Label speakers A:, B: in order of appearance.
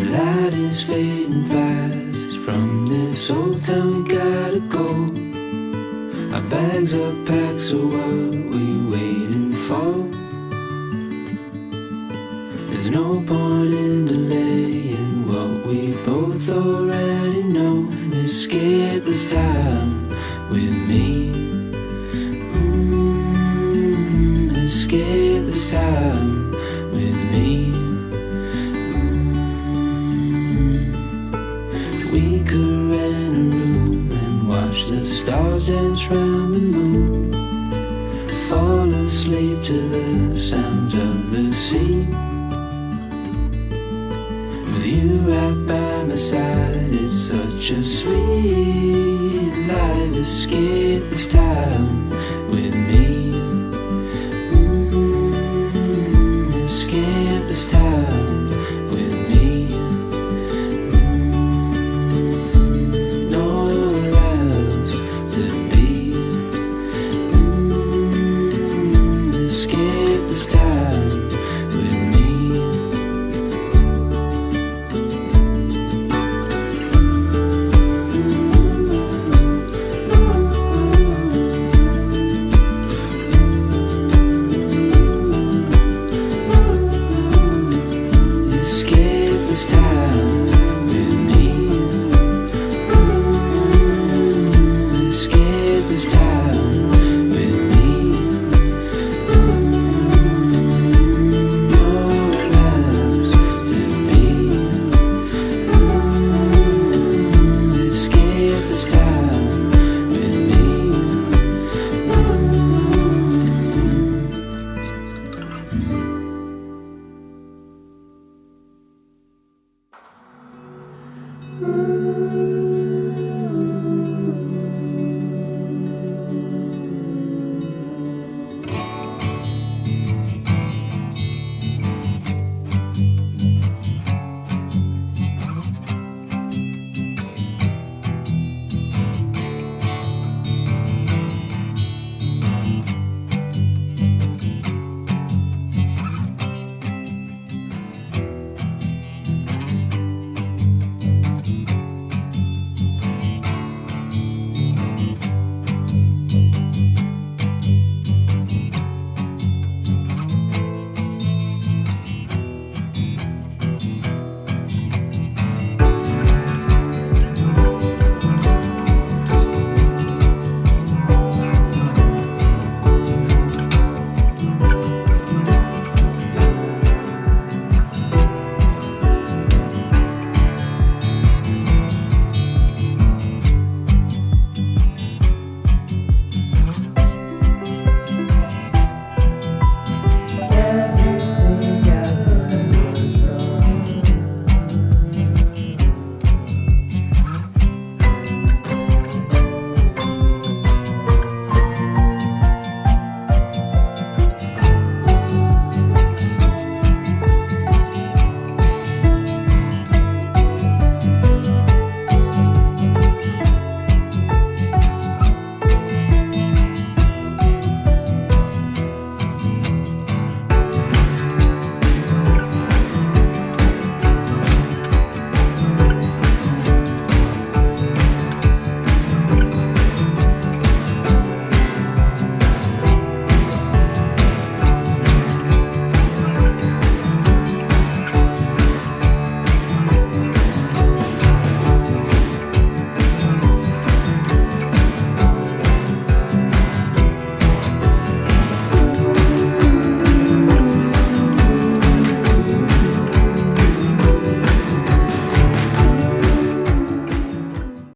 A: light is fading fast. From this old town we gotta go. Our bags are packed, so what we waiting for? There's no point in delaying what we both already know. Escape this time with me. Escape this time with me. We could rent a room and watch the stars dance round the moon. Fall asleep to the sounds of the sea. With you right by my side, it's such a sweet life. Escape this time with me. Escape this time with me. Nowhere else to be. Escape this time with me. Escape this time with me. Escape this time with me. Nowhere else to be. Escape this time with me.